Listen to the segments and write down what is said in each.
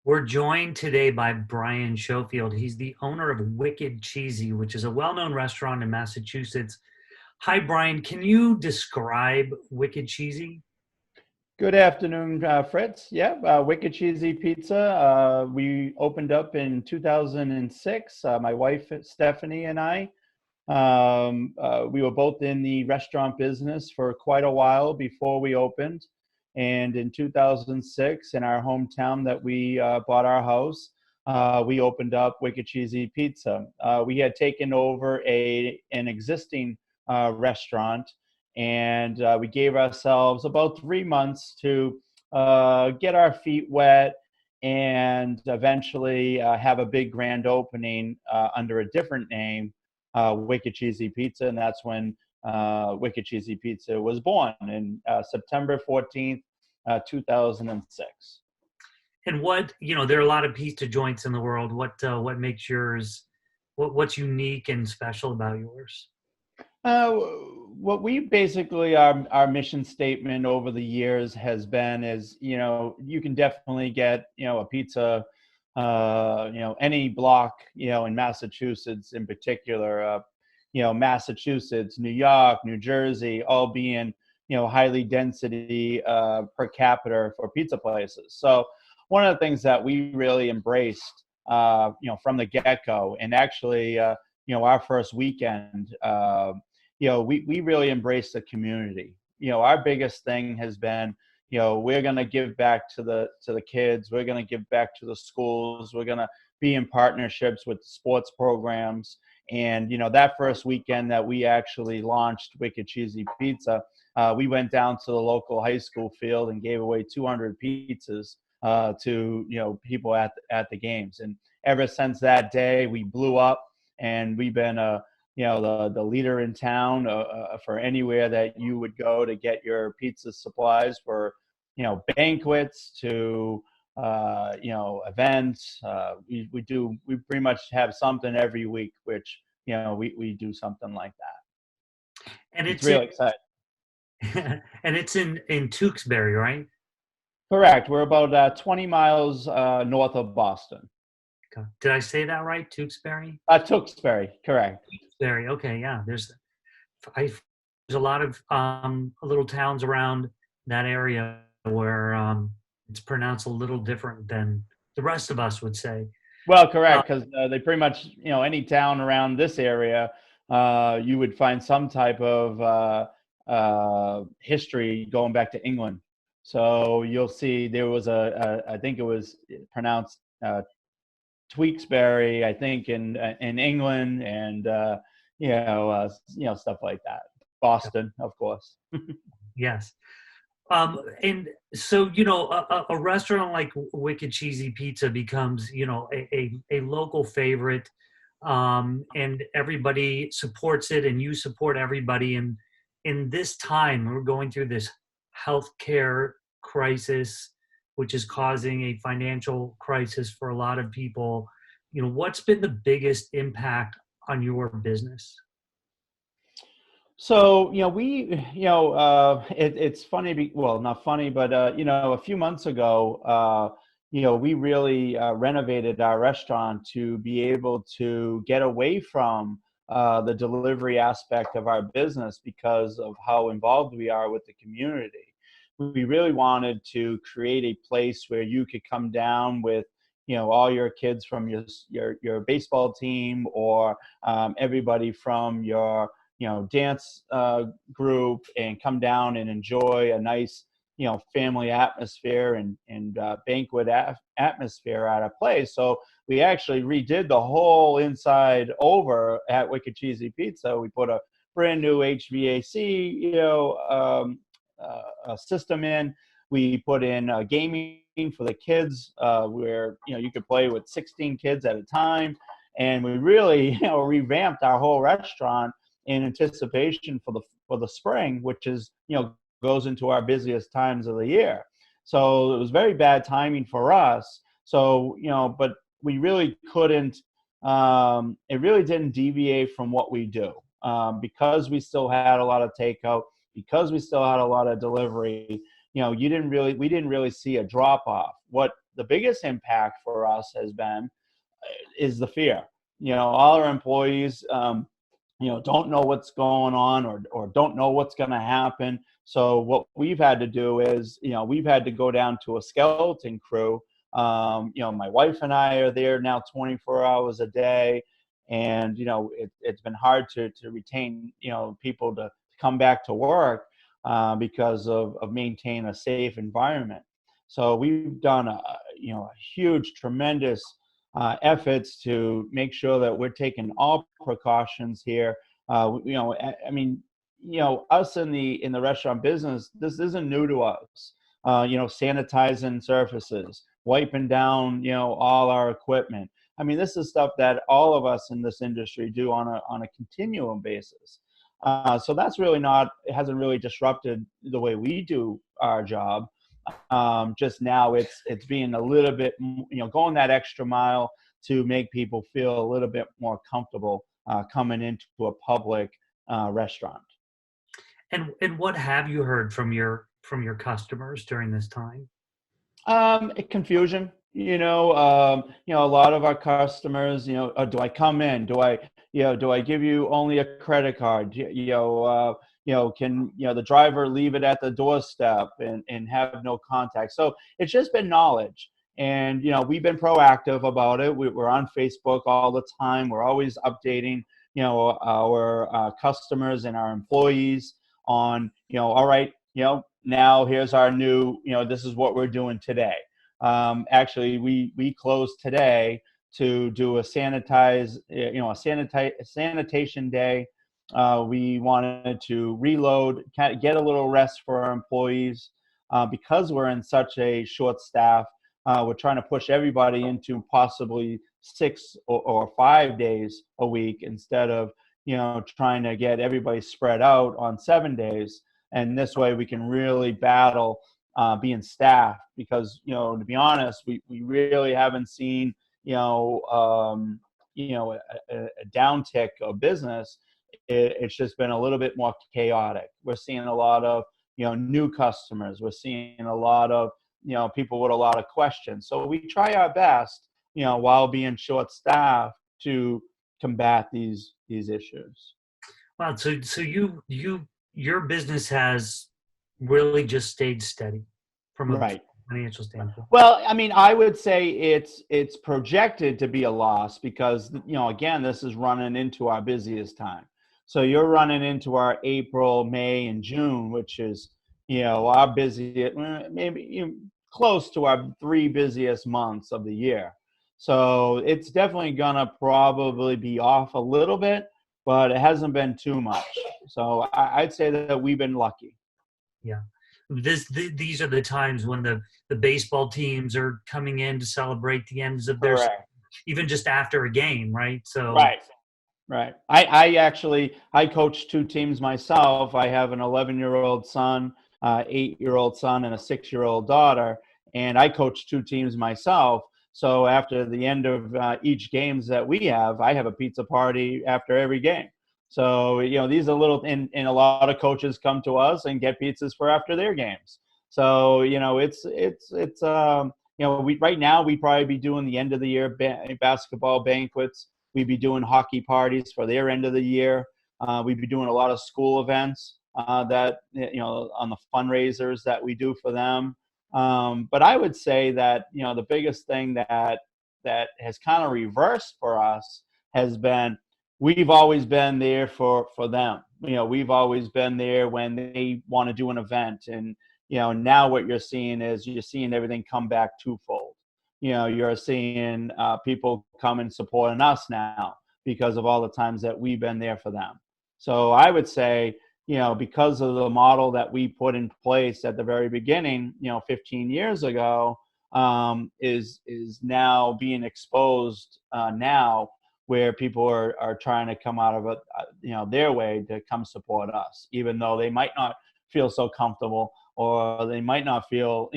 We're joined today by Brian Schoefield. He's the owner of Wicked Cheesy, which is a well-known restaurant in Massachusetts. Hi, Brian. Can you describe Wicked Cheesy? Good afternoon, Fritz. Yeah, Wicked Cheesy Pizza. We opened up in 2006. My wife Stephanie and I. We were both in the restaurant business for quite a while before we opened. And in 2006, in our hometown that we bought our house, we opened up Wicked Cheesy Pizza. We had taken over an existing restaurant, and we gave ourselves about 3 months to get our feet wet and eventually have a big grand opening under a different name, Wicked Cheesy Pizza, and that's when Wicked Cheesy Pizza was born in September 14th, 2006. And there are a lot of pizza joints in the world. What makes yours, what's unique and special about yours? Uh, what we basically, our mission statement over the years has been is, you can definitely get, a pizza, any block, in Massachusetts in particular, Massachusetts, New York, New Jersey, all being, highly density per capita for pizza places. So one of the things that we really embraced, from the get-go, and actually, our first weekend, we really embrace the community. Our biggest thing has been, we're going to give back to the kids. We're going to give back to the schools. We're going to be in partnerships with sports programs. And, that first weekend that we actually launched Wicked Cheesy Pizza, we went down to the local high school field and gave away 200 pizzas to, people at the games. And ever since that day, we blew up, and we've been the leader in town for anywhere that you would go to get your pizza supplies for, banquets to, events. We pretty much have something every week, which, we do something like that. And It's it's in really exciting. and it's in Tewksbury, right? Correct. We're about 20 miles north of Boston. Okay. Did I say that right? Tewksbury? Tewksbury, correct. Tewksbury. Okay, yeah. There's a lot of little towns around that area where it's pronounced a little different than the rest of us would say. Well, Uh, correct, because they pretty much, any town around this area, you would find some type of history going back to England. So you'll see there was I think it was pronounced Tewksbury, I think in England, and stuff like that. Boston, of course. yes. And so, a restaurant like Wicked Cheesy Pizza becomes, a local favorite, and everybody supports it, and you support everybody. And in this time, we're going through this healthcare crisis, which is causing a financial crisis for a lot of people. What's been the biggest impact on your business? So, it's funny, well, not funny, but, a few months ago, we really renovated our restaurant to be able to get away from the delivery aspect of our business because of how involved we are with the community. We really wanted to create a place where you could come down with, all your kids from your baseball team, or everybody from your dance group, and come down and enjoy a nice, family atmosphere and banquet atmosphere at a place. So we actually redid the whole inside over at Wicked Cheesy Pizza. We put a brand new HVAC, system in. We put in gaming for the kids, where you could play with 16 kids at a time, and we really revamped our whole restaurant in anticipation for the spring, which is goes into our busiest times of the year. So it was very bad timing for us. So but we really couldn't. It really didn't deviate from what we do, because we still had a lot of takeout, because we still had a lot of delivery. we didn't really see a drop off. What the biggest impact for us has been is the fear. All our employees, don't know what's going on, or don't know what's going to happen. So what we've had to do is, we've had to go down to a skeleton crew. My wife and I are there now 24 hours a day. And, it's been hard to retain, people to come back to work because of maintain a safe environment. So we've done a huge, tremendous efforts to make sure that we're taking all precautions here. I mean, us in the restaurant business, this isn't new to us. Sanitizing surfaces, wiping down, all our equipment. I mean, this is stuff that all of us in this industry do on a continuum basis. So that's really it hasn't really disrupted the way we do our job. Just now it's being a little bit, going that extra mile to make people feel a little bit more comfortable coming into a public restaurant. And what have you heard from your customers during this time? Confusion. A lot of our customers, do I come in? Do I give you only a credit card? Can the driver leave it at the doorstep and have no contact? So it's just been knowledge. And, we've been proactive about it. We're on Facebook all the time. We're always updating, our customers and our employees on, all right, now here's our new, this is what we're doing today. Actually, we closed today to do a sanitation day. We wanted to reload, get a little rest for our employees because we're in such a short staff. We're trying to push everybody into possibly 6 or 5 days a week instead of trying to get everybody spread out on 7 days. And this way we can really battle being staffed, because to be honest, we really haven't seen a downtick of business. It's just been a little bit more chaotic. We're seeing a lot of new customers. We're seeing a lot of people with a lot of questions. So we try our best while being short staffed to combat these issues. Wow. So your business has really just stayed steady from a Right. financial standpoint. Well, I mean, I would say it's projected to be a loss because, again, this is running into our busiest time. So you're running into our April, May, and June, which is, our busiest, maybe close to our 3 busiest months of the year. So it's definitely gonna probably be off a little bit, but it hasn't been too much. So I'd say that we've been lucky. Yeah. These are the times when the baseball teams are coming in to celebrate the ends of their, Correct. even just after a game, right? So Right. Right. I coach 2 teams myself. I have an 11-year-old son, 8-year-old son, and a 6-year-old daughter, and I coach 2 teams myself. So after the end of each games that we have, I have a pizza party after every game. So these are little, and a lot of coaches come to us and get pizzas for after their games. So we right now we probably be doing the end of the year basketball banquets. We'd be doing hockey parties for their end of the year. We'd be doing a lot of school events that, on the fundraisers that we do for them. But I would say that, the biggest thing that has kind of reversed for us has been, we've always been there for them. We've always been there when they want to do an event. And, now what you're seeing is everything come back twofold. You're seeing people come and supporting us now because of all the times that we've been there for them. So I would say, because of the model that we put in place at the very beginning, 15 years ago, is now being exposed now, where people are trying to come out of it, their way to come support us, even though they might not feel so comfortable, or they might not feel,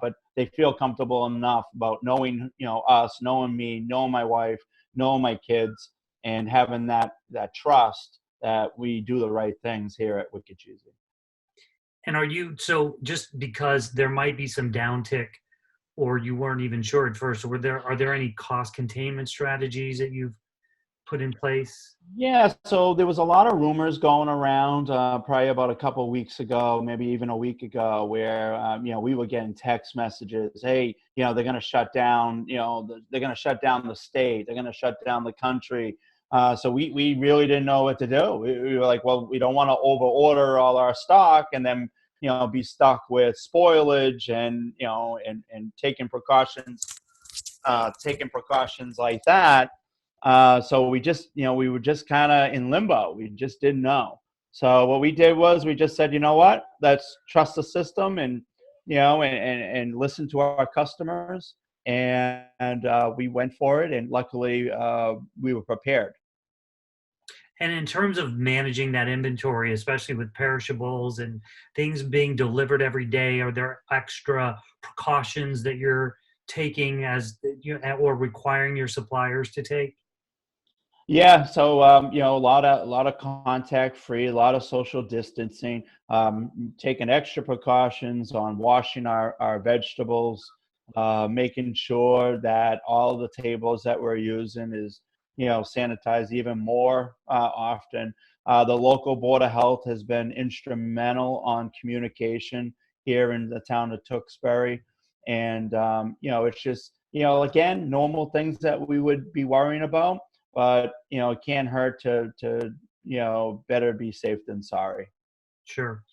but they feel comfortable enough about knowing, us, knowing me, knowing my wife, knowing my kids, and having that trust that we do the right things here at Wicked Cheesy. And are you, so just because there might be some downtick or you weren't even sure at first, are there any cost containment strategies that you've put in place? Yeah, so there was a lot of rumors going around probably about a couple of weeks ago, maybe even a week ago, where we were getting text messages. Hey, they're going to shut down. They're going to shut down the state. They're going to shut down the country. So we really didn't know what to do. We were like, well, we don't want to over order all our stock and then be stuck with spoilage and and taking precautions like that. So we were just kind of in limbo. We just didn't know. So what we did was we just said, you know what, let's trust the system and, and listen to our customers. And we went for it. And luckily we were prepared. And in terms of managing that inventory, especially with perishables and things being delivered every day, are there extra precautions that you're taking or requiring your suppliers to take? Yeah, so a lot of contact free, a lot of social distancing, taking extra precautions on washing our vegetables, making sure that all the tables that we're using is sanitized even more often. The local board of health has been instrumental on communication here in the town of Tewksbury, and it's just again normal things that we would be worrying about, but it can't hurt to better be safe than sorry. Sure.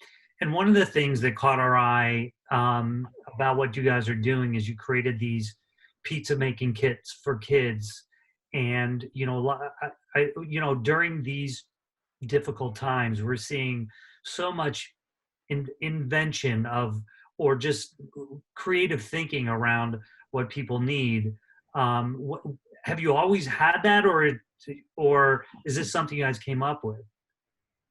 And one of the things that caught our eye about what you guys are doing is you created these pizza making kits for kids. And, during these difficult times, we're seeing so much invention or just creative thinking around what people need. What, have you always had that, or is this something you guys came up with?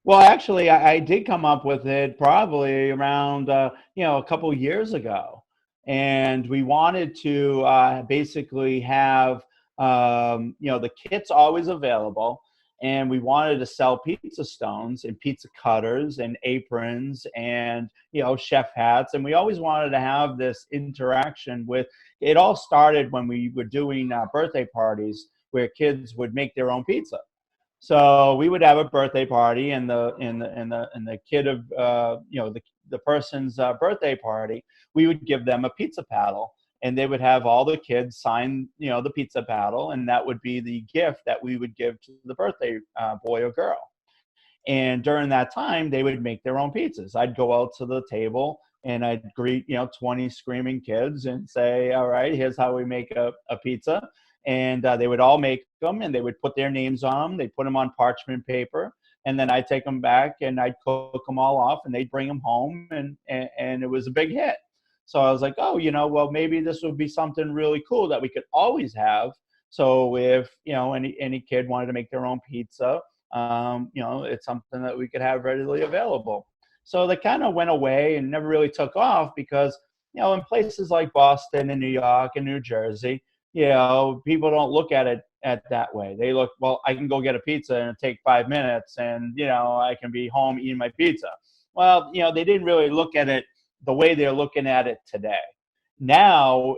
Well, actually, I did come up with it probably around a couple years ago, and we wanted to basically have the kits always available, and we wanted to sell pizza stones and pizza cutters and aprons and chef hats, and we always wanted to have this interaction with. It all started when we were doing birthday parties where kids would make their own pizza. So we would have a birthday party, and the kid of the person's birthday party, we would give them a pizza paddle, and they would have all the kids sign the pizza paddle, and that would be the gift that we would give to the birthday boy or girl. And during that time, they would make their own pizzas. I'd go out to the table and I'd greet, 20 screaming kids and say, all right, here's how we make a pizza. And they would all make them and they would put their names on them. They'd put them on parchment paper. And then I'd take them back and I'd cook them all off and they'd bring them home. And it was a big hit. So I was like, oh, well, maybe this would be something really cool that we could always have. So if, any kid wanted to make their own pizza, it's something that we could have readily available. So they kind of went away and never really took off because, in places like Boston and New York and New Jersey, people don't look at it at that way. They look, well, I can go get a pizza and take 5 minutes and, I can be home eating my pizza. Well, they didn't really look at it the way they're looking at it today. Now,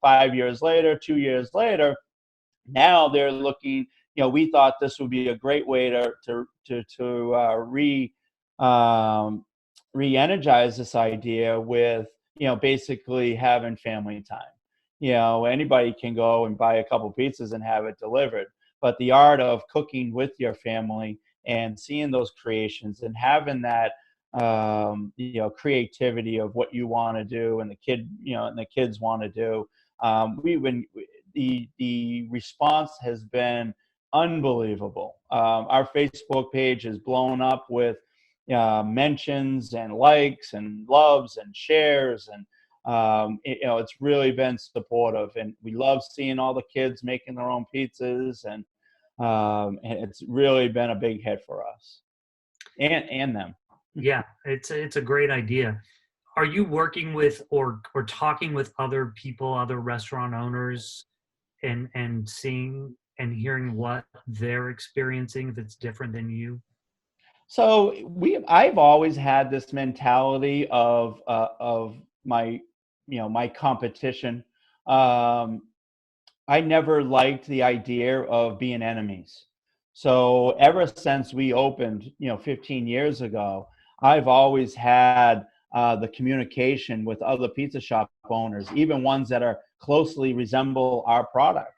5 years later, 2 years later, now they're looking. We thought this would be a great way to re-energize this idea with basically having family time. Anybody can go and buy a couple pizzas and have it delivered, but the art of cooking with your family and seeing those creations and having that creativity of what you want to do and the kids want to do. We've been The response has been unbelievable. Our Facebook page is blown up with mentions and likes and loves and shares, and it's really been supportive. And we love seeing all the kids making their own pizzas, and it's really been a big hit for us and them. Yeah, it's a great idea. Are you working with or talking with other people, other restaurant owners, and seeing and hearing what they're experiencing if it's different than you? So I've always had this mentality of my, my competition. Um, I never liked the idea of being enemies. So ever since we opened, 15 years ago, I've always had the communication with other pizza shop owners, even ones that are closely resemble our product.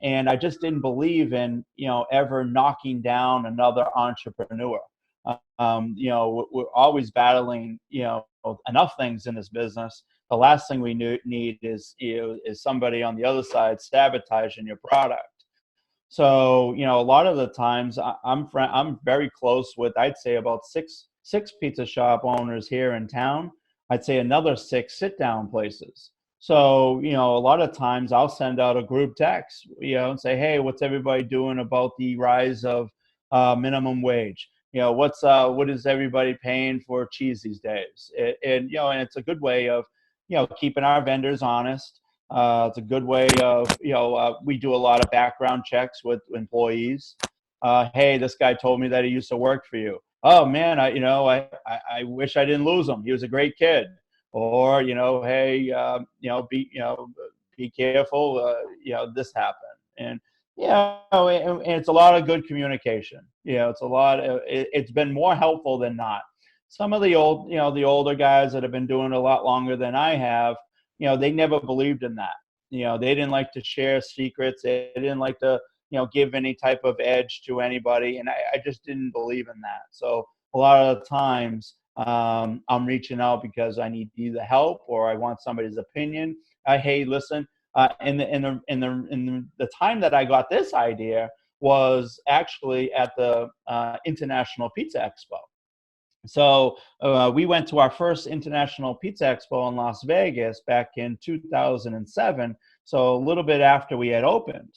And I just didn't believe in, ever knocking down another entrepreneur. We're always battling, enough things in this business. The last thing we need is is somebody on the other side sabotaging your product. So a lot of the times I'm very close with, I'd say, about six pizza shop owners here in town. I'd say another six sit down places. So a lot of times I'll send out a group text, and say, hey, what's everybody doing about the rise of minimum wage? What is everybody paying for cheese these days? And it's a good way of keeping our vendors honest. It's a good way of, we do a lot of background checks with employees. Hey, this guy told me that he used to work for you. Oh man, I wish I didn't lose him. He was a great kid. Or, hey, be careful. This happened. And, and it's a lot of good communication. It's a lot of, it's been more helpful than not. Some of the the older guys that have been doing it a lot longer than I have, they never believed in that. They didn't like to share secrets. They didn't like to, give any type of edge to anybody. And I just didn't believe in that. So a lot of the times I'm reaching out because I need either help or I want somebody's opinion. Hey, listen, in the time that I got this idea was actually at the International Pizza Expo. So we went to our first International Pizza Expo in Las Vegas back in 2007, so a little bit after we had opened.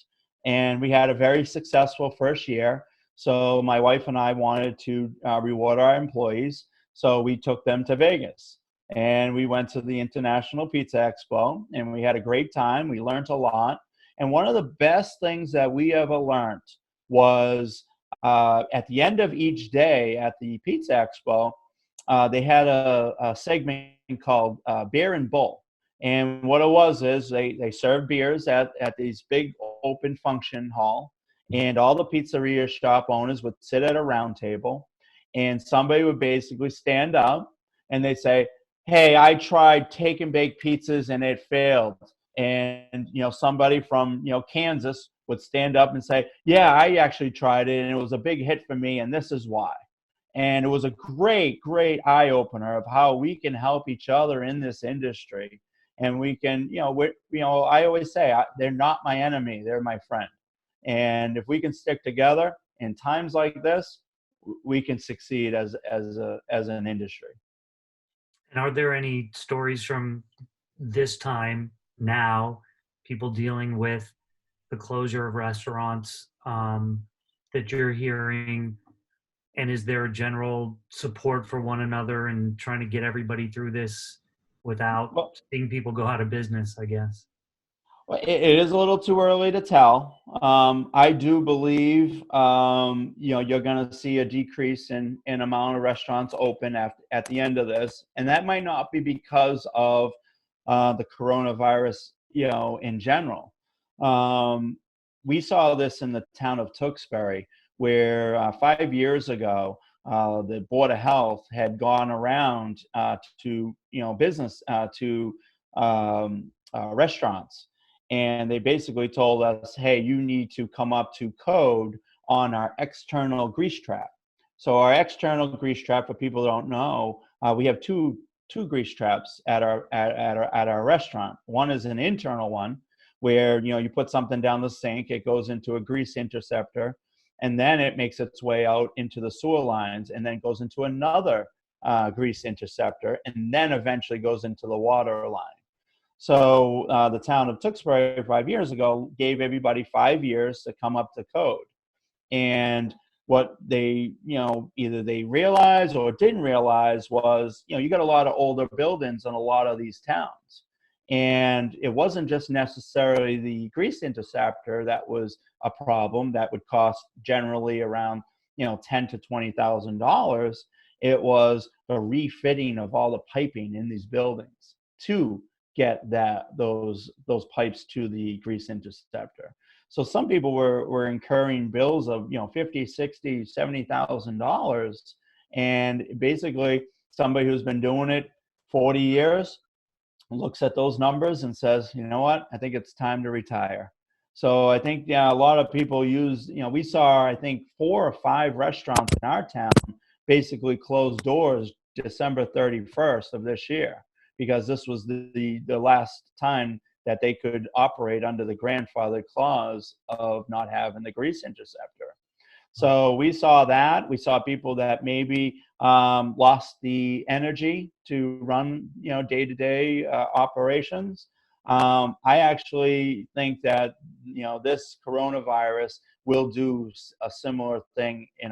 And we had a very successful first year. So my wife and I wanted to reward our employees. So we took them to Vegas. And we went to the International Pizza Expo, and we had a great time. We learned a lot. And one of the best things that we ever learned was at the end of each day at the Pizza Expo, they had a segment called Beer and Bull. And what it was is they served beers at these big open function hall, and all the pizzeria shop owners would sit at a round table, and somebody would basically stand up and they say, hey, I tried take and bake pizzas and it failed. And somebody from Kansas would stand up and say, yeah, I actually tried it and it was a big hit for me and this is why. And it was a great eye opener of how we can help each other in this industry. And we can, I always say they're not my enemy, they're my friend. And if we can stick together in times like this, we can succeed as an industry. And are there any stories from this time now, people dealing with the closure of restaurants, that you're hearing? And is there a general support for one another and trying to get everybody through this without Well, seeing people go out of business, I guess? it is a little too early to tell. I do believe, you're going to see a decrease in amount of restaurants open at the end of this, and that might not be because of the coronavirus, in general. We saw this in the town of Tewksbury, where 5 years ago, the Board of Health had gone around to, business to restaurants. And they basically told us, hey, you need to come up to code on our external grease trap. So our external grease trap, for people who don't know, we have two grease traps at our restaurant. One is an internal one where you put something down the sink, it goes into a grease interceptor, and then it makes its way out into the sewer lines, and then goes into another grease interceptor, and then eventually goes into the water line. So the town of Tewksbury 5 years ago gave everybody 5 years to come up to code. And what they, either they realized or didn't realize was, you got a lot of older buildings in a lot of these towns. And it wasn't just necessarily the grease interceptor that was a problem that would cost generally around $10 to $20,000. It was the refitting of all the piping in these buildings to get those pipes to the grease interceptor. So some people were incurring bills of 50, 60, $70,000, and basically somebody who's been doing it 40 years looks at those numbers and says, you know what, I think it's time to retire. So I think a lot of people use, we saw, I think 4 or 5 restaurants in our town basically close doors December 31st of this year, because this was the last time that they could operate under the grandfather clause of not having the grease interceptor. So we saw that. We saw people that maybe lost the energy to run, day-to-day operations. I actually think that this coronavirus will do a similar thing in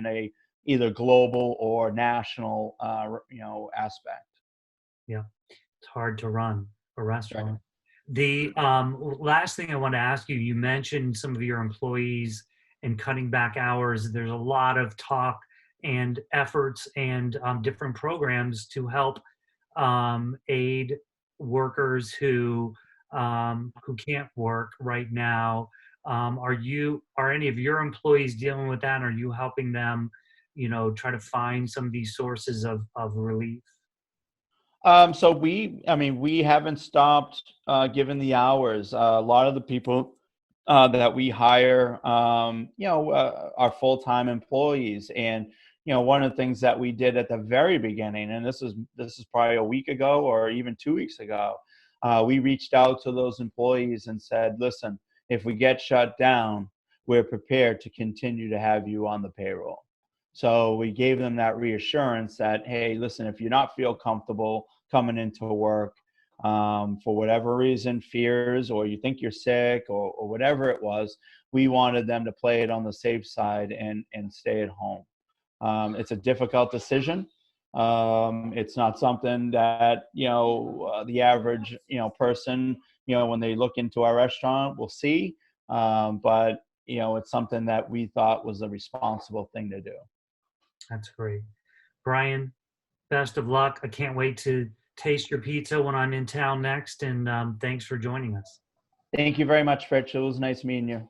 a either global or national aspect. Yeah, it's hard to run a restaurant. Right. The last thing I want to ask you, you mentioned some of your employees and cutting back hours. There's a lot of talk and efforts and different programs to help aid workers who can't work right now. Are any of your employees dealing with that? Are you helping them, try to find some of these sources of relief? So we haven't stopped giving the hours. A lot of the people that we hire, are full-time employees. And, one of the things that we did at the very beginning, and this is probably a week ago or even 2 weeks ago, we reached out to those employees and said, listen, if we get shut down, we're prepared to continue to have you on the payroll. So we gave them that reassurance that, hey, listen, if you not feel comfortable coming into work for whatever reason, fears, or you think you're sick or whatever it was, we wanted them to play it on the safe side and stay at home. It's a difficult decision. It's not something that, the average, person, when they look into our restaurant will see. But, it's something that we thought was a responsible thing to do. That's great. Brian, best of luck. I can't wait to taste your pizza when I'm in town next. And thanks for joining us. Thank you very much, Rich. It was nice meeting you.